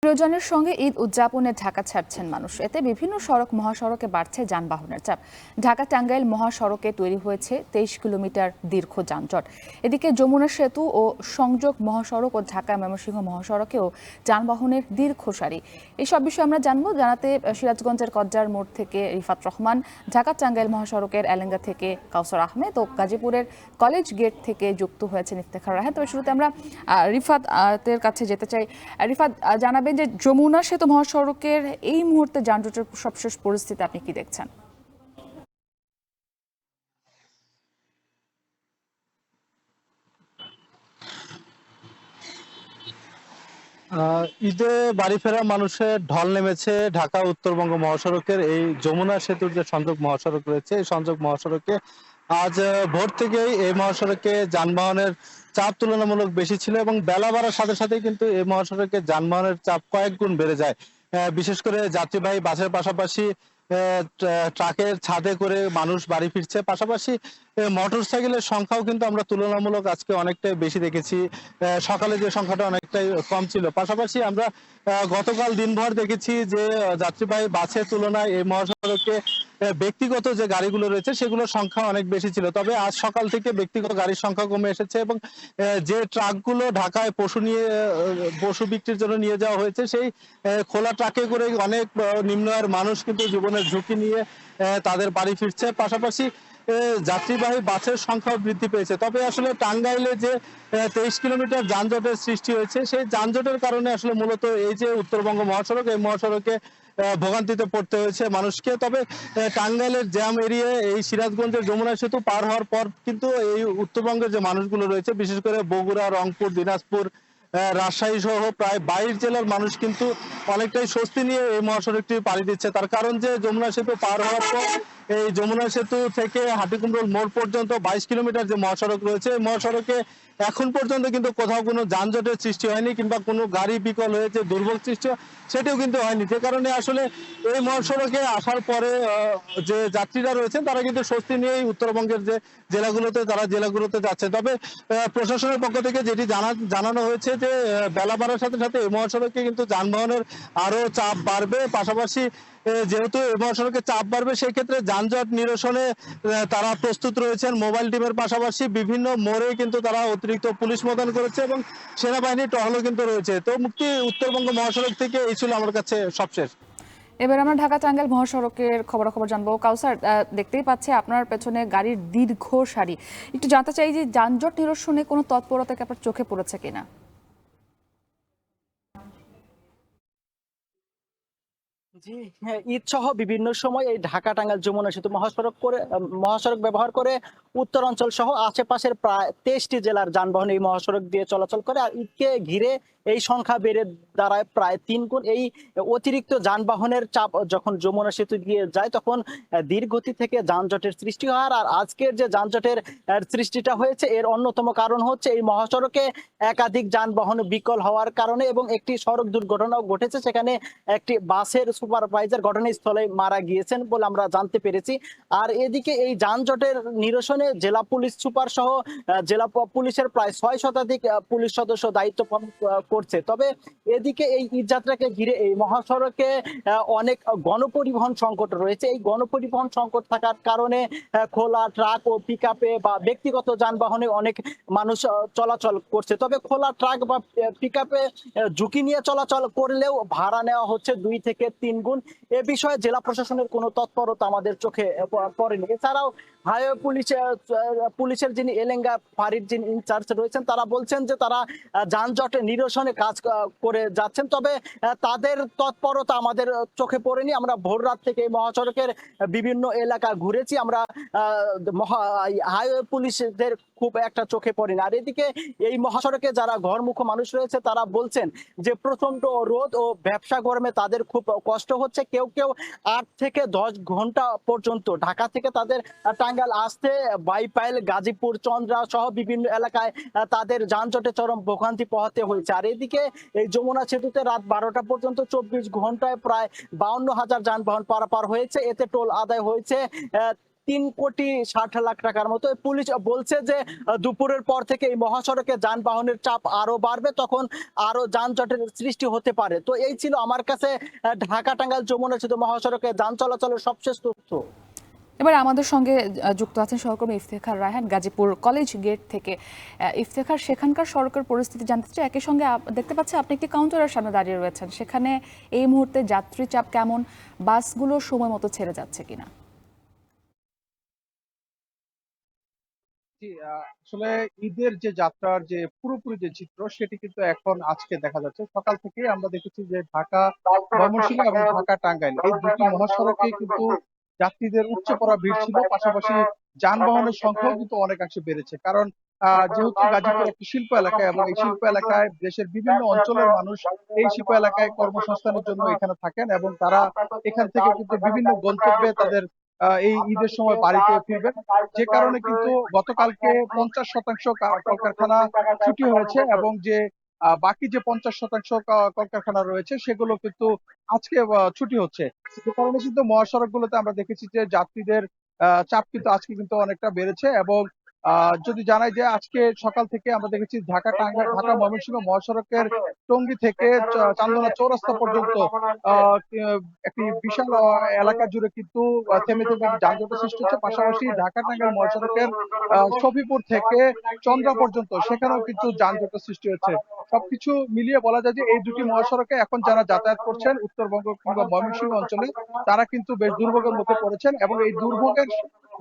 প্রিয়জনের সঙ্গে ঈদ উদযাপনে ঢাকা ছাড়ছেন মানুষ। এতে বিভিন্ন সড়ক মহাসড়কে বাড়ছে যানবাহনের চাপ। ঢাকা টাঙ্গাইল মহাসড়কে তৈরি হয়েছে 23 কিলোমিটার দীর্ঘ যানজট। এদিকে যমুনা সেতু ও সংযোগ মহাসড়ক ও ঢাকা ময়মনসিংহ মহাসড়কেও যানবাহনের দীর্ঘ সারি। এসব বিষয়ে আমরা জানাতে সিরাজগঞ্জের কজ্জার মোড় থেকে রিফাত রহমান, ঢাকা টাঙ্গাইল মহাসড়কের এলেঙ্গা থেকে কাউসার আহমেদ ও গাজীপুরের কলেজ গেট থেকে যুক্ত হয়েছেন ইফতেখার রাহেন। তবে শুরুতে আমরা রিফাতের কাছে যেতে চাই। রিফাত, জানাবেন যে যমুনা সেতু মহাসড়কের এই মুহূর্তে যানজটের সবশেষ পরিস্থিতি আপনি কি দেখছেন? ঈদে বাড়ি ফেরা মানুষের ঢল নেমেছে ঢাকা উত্তরবঙ্গ মহাসড়কের এই যমুনা সেতুর যে সংযোগ মহাসড়ক রয়েছে, এই সংযোগ মহাসড়কে আজ ভোর থেকেই এই মহাসড়কে যানবাহনের চাপ তুলনামূলক বেশি ছিল এবং বেলা বাড়ার সাথে সাথে কিন্তু এই মহাসড়কে যানবাহনের চাপ কয়েক গুণ বেড়ে যায়। বিশেষ করে যাত্রীবাহী বাসের পাশাপাশি ট্রাকের ছাদে করে মানুষ বাড়ি ফিরছে, পাশাপাশি মোটর সাইকেলের সংখ্যাও কিন্তু আমরা তুলনামূলক আজকে অনেকটাই বেশি দেখেছি। সকালে যে সংখ্যাটা অনেকটাই কম ছিল। পাশাপাশি আমরা গতকাল দিনভর দেখেছি যে যাত্রীবাহী বাসের তুলনায় এই মহাসড়কে ব্যক্তিগত যে গাড়িগুলো রয়েছে সেগুলোর সংখ্যা অনেক বেশি ছিল। তবে আজ সকাল থেকে ব্যক্তিগত গাড়ির সংখ্যা কমে এসেছে এবং যে ট্রাকগুলো ঢাকায় পশু বিক্রির জন্য নিয়ে যাওয়া হয়েছে, সেই খোলা ট্রাকে করে অনেক নিম্ন আয়ের মানুষ কিন্তু জীবনের ঝুঁকি নিয়ে তাদের বাড়ি ফিরছে। পাশাপাশি যাত্রীবাহী বাসের সংখ্যাও বৃদ্ধি পেয়েছে। তবে আসলে টাঙ্গাইলে যে 23 কিলোমিটার যানজটের সৃষ্টি হয়েছে, সেই যানজটের কারণে আসলে মূলত এই যে উত্তরবঙ্গ মহাসড়ক, এই মহাসড়কে ভোগান্তিতে পড়তে হয়েছে মানুষকে। তবে টাঙ্গাইলের জ্যাম এরিয়ায় এই সিরাজগঞ্জের যমুনা সেতু পার হওয়ার পর কিন্তু এই উত্তরবঙ্গের যে মানুষগুলো রয়েছে, বিশেষ করে বগুড়া, রংপুর, দিনাজপুর, রাজশাহী সহ প্রায় 22 জেলার মানুষ কিন্তু অনেকটাই স্বস্তি নিয়ে এই মহাসড়কটি পাড়ি দিচ্ছে। তার কারণ যে যমুনা সেতু পার হওয়ার পর এই যমুনা সেতু থেকে হাটিকুমরুল মোড় পর্যন্ত 22 কিলোমিটার যে মহাসড়ক রয়েছে, এই মহাসড়কে এখন পর্যন্ত কিন্তু কোথাও কোনো যানজটের সৃষ্টি হয়নি কিংবা কোনো গাড়ি বিকল হয়েছে, দুর্ভোগ সৃষ্টি সেটিও কিন্তু হয়নি। যে কারণে আসলে এই মহাসড়কে আসার পরে যে যাত্রীরা রয়েছেন তারা কিন্তু স্বস্তি নিয়েই উত্তরবঙ্গের যে জেলাগুলোতে যাচ্ছে। তবে প্রশাসনের পক্ষ থেকে যেটি জানানো হয়েছে যে বেলা বাড়ার সাথে সাথে এই মহাসড়কে কিন্তু যানবাহনের আরো চাপ বাড়বে। পাশাপাশি যেহেতু এই মহাসড়কে চাপ বাড়বে, সেই ক্ষেত্রে যানজট নিরসনে তারা প্রস্তুত রয়েছেন। মোবাইল টিমের পাশাপাশি বিভিন্ন মোড়ে কিন্তু তারা অতিরিক্ত পুলিশ মোতায়েন করেছে এবং সেনাবাহিনীর টহলও কিন্তু রয়েছে। তো উত্তরবঙ্গ মহাসড়ক থেকে এই ছিল আমার কাছে সবশেষ। এবার আমরা ঢাকা টাঙ্গাইল মহাসড়কের খবরাখবর জানবো। কাউসার, দেখতেই পাচ্ছে আপনার পেছনে গাড়ির দীর্ঘ সারি। একটু জানতে চাই যে যানজট নিরসনে কোনো তৎপরতা কি আপনার চোখে পড়েছে কিনা? জি হ্যাঁ, ঈদ সহ বিভিন্ন সময় এই ঢাকা টাঙ্গাইল যমুনা সেতু মহাসড়ক ব্যবহার করে উত্তরাঞ্চল সহ আশেপাশের প্রায় 23টি জেলার যানবাহন এই মহাসড়ক দিয়ে চলাচল করে। আর ঈদকে ঘিরে এই সংখ্যা বেড়ে দাঁড়ায় প্রায় 3 গুণ। এই অতিরিক্ত যানবাহনের চাপ যখন যমুনা সেতু দিয়ে যায় তখন ধীরগতি থেকে যানজটের সৃষ্টি হয়। আর আজকের যে যানজটের সৃষ্টিটা হয়েছে এর অন্যতম কারণ হচ্ছে এই মহাসড়কে একাধিক যানবাহন বিকল হওয়ার কারণে এবং একটি সড়ক দুর্ঘটনাও ঘটেছে। সেখানে একটি বাসের সুপারভাইজার ঘটনাস্থলে মারা গিয়েছেন বলে আমরা জানতে পেরেছি। আর এদিকে এই যানজটের নিরসনে জেলা পুলিশ সুপার সহ জেলা পুলিশের প্রায় 6 শতাধিক পুলিশ সদস্য দায়িত্ব পালন করছে। তবে এদিকে এই ঈদযাত্রাকে ঘিরে এই মহাসড়কে অনেক গণপরিবহন সংকট রয়েছে। এই গণপরিবহন সংকট থাকার কারণে খোলা ট্রাক ও পিকআপে বা ব্যক্তিগত যানবাহনে অনেক মানুষ চলাচল করছে। তবে খোলা ট্রাক বা পিকআপে ঝুঁকি নিয়ে চলাচল করলেও ভাড়া নেওয়া হচ্ছে 2 থেকে 3 গুণ। এ বিষয়ে জেলা প্রশাসনের কোনো তৎপরতা আমাদের চোখে পড়েনি। এছাড়াও হাইওয়ে পুলিশের যিনি এলেঙ্গা ফাঁড়ির যিনি ইনচার্জ রয়েছেন তারা বলছেন যে তারা যানজট নিরসনে কাজ করে যাচ্ছেন। তবে তাদের তৎপরতা আমাদের চোখে পড়েনি। আমরা ভোর রাত থেকে এই মহাসড়কের বিভিন্ন এলাকা ঘুরেছি, আমরা হাইওয়ে পুলিশদের খুব একটা চোখে পড়েনি। আর এদিকে এই মহাসড়কে যারা ঘরমুখ মানুষ রয়েছে তারা বলছেন যে প্রচন্ড রোদ ও ব্যবসা গরমে তাদের খুব কষ্ট হচ্ছে। কেউ কেউ 8 থেকে 10 ঘন্টা পর্যন্ত ঢাকা থেকে তাদের টাঙ্গাইল আসতে বাইপাইল, গাজীপুর, চন্দ্রা সহ বিভিন্ন এলাকায় তাদের যানজটে চরম ভোগান্তি পোহাতে হয়েছে। আর এদিকে এই যমুনা সেতুতে রাত 12টা পর্যন্ত 24 ঘন্টায় প্রায় 52,000 যানবাহন পারাপার হয়েছে। এতে টোল আদায় হয়েছে 3,60,00,000 টাকার মতো। পুলিশ বলছে যে দুপুরের পর থেকে এই মহাসড়কে যানবাহনের চাপ আরো বাড়বে, তখন আরো যানজটের সৃষ্টি হতে পারে। তো এই ছিল আমার কাছে ঢাকা টাঙ্গাইল যমুনা সেতু মহাসড়কে যান চলাচলের সবশেষ তথ্য। এবার আমাদের সঙ্গে যুক্ত আছেন সহকর্মী ইফতেখার রায়হান গাজীপুর কলেজ গেট থেকে। ইফতেখার, সেখানকার সড়কের পরিস্থিতি জানতে চাই। একই সঙ্গে দেখতে পাচ্ছি আপনি একটি কাউন্টারের সামনে দাঁড়িয়ে রয়েছেন, সেখানে এই মুহূর্তে যাত্রী চাপ কেমন, বাসগুলো সময় মতো ছেড়ে যাচ্ছে কিনা? জি, আসলে ঈদের যে যাত্রার যে পুরোপুরি যে চিত্র সেটি কিন্তু এখন আজকে দেখা যাচ্ছে। সকাল থেকেই আমরা দেখেছি যে ঢাকা ময়মনসিংহ এবং ঢাকা টাঙ্গাইল এই দুটি মহাসড়কে কিন্তু যাত্রীদের উপচে পড়া ভিড় ছিল। পাশাপাশি যানবাহনের সংখ্যাও কিন্তু অনেকাংশে বেড়েছে। কারণ যেহেতু গাজীপুর একটি শিল্প এলাকা এবং এই শিল্প এলাকায় দেশের বিভিন্ন অঞ্চলের মানুষ এই শিল্প এলাকায় কর্মসংস্থানের জন্য এখানে থাকেন এবং তারা এখান থেকে কিন্তু বিভিন্ন গন্তব্যে তাদের এই ঈদের সময় বাড়িতে ফিরবেন। যে কারণে কিন্তু গতকালকে ৫০% কলকারখানা ছুটি হয়েছে এবং যে বাকি যে ৫০% কলকারখানা রয়েছে সেগুলো কিন্তু আজকে ছুটি হচ্ছে। যে কারণে কিন্তু মহাসড়কগুলোতে আমরা দেখেছি যে যাত্রীদের চাপ কিন্তু আজকে কিন্তু অনেকটা বেড়েছে এবং যদি জানাই যে আজকে সকাল থেকে আমরা দেখেছি ঢাকা ময়মনসিংহ মহাসড়কের টঙ্গী থেকে চান্দনা চৌরাস্তা পর্যন্ত একটি বিশাল এলাকা জুড়ে কিন্তু থেমে থেমে যানজটের সৃষ্টি হচ্ছে। পাশাপাশি ঢাকা টাঙ্গাইল মহাসড়কের সফিপুর থেকে চন্দ্রা পর্যন্ত সেখানেও কিন্তু যানজটের সৃষ্টি হচ্ছে। সবকিছু মিলিয়ে বলা যায় যে এই দুটি মহাসড়কে এখন যারা যাতায়াত করছেন উত্তরবঙ্গ কিংবা ময়মনসিংহ অঞ্চলে তারা কিন্তু বেশ দুর্ভোগের মুখে পড়েছেন এবং এই দুর্ভোগের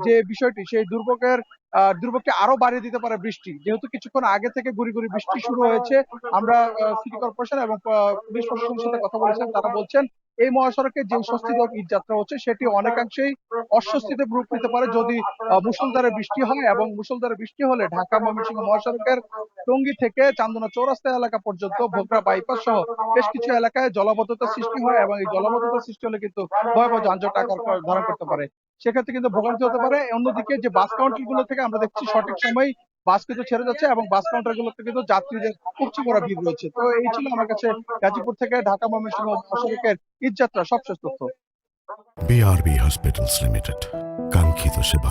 যে বিষয়টি সেই দুর্ভোগকে আরো বাড়িয়ে দিতে পারে বৃষ্টি। যেহেতু কিছুক্ষণ আগে থেকে গুড়ি গুড়ি বৃষ্টি শুরু হয়েছে, আমরা সিটি কর্পোরেশন এবং পুলিশ প্রশাসনের সাথে কথা বলেছেন, তারা বলছেন এই মহাসড়কে যে স্বস্তিদায়ক ঈদ যাত্রা হচ্ছে সেটি অনেকাংশেই অস্বস্তিতে রূপ নিতে পারে যদি মুষলধারে বৃষ্টি হয় এবং মুষলধারে বৃষ্টি হলে ঢাকা ময়মনসিংহ মহাসড়কের টঙ্গী থেকে চান্দনা চৌরাস্তা এলাকা পর্যন্ত ভোগড়া বাইপাস সহ বেশ কিছু এলাকায় জলাবদ্ধতার সৃষ্টি হয় এবং এই জলাবদ্ধতার সৃষ্টি হলে কিন্তু ভয়াবহ যানজট আকার ধারণ করতে পারে। সেক্ষেত্রে কিন্তু ভোগান্তি হতে পারে। অন্যদিকে যে বাস কাউন্টার গুলো থেকে আমরা দেখছি সঠিক সময় বাস কিন্তু ছেড়ে যাচ্ছে এবং বাস কাউন্টার গুলোতে কিন্তু যাত্রীদের উপচে পড়া ভিড় রয়েছে। তো এই ছিল আমার কাছে গাজীপুর থেকে ঢাকা ময়মনসিংহ মহাসড়কের ঈদ যাত্রা সবশেষ তথ্য। BRB Hospitals Limited, কাঙ্ক্ষিত সেবা।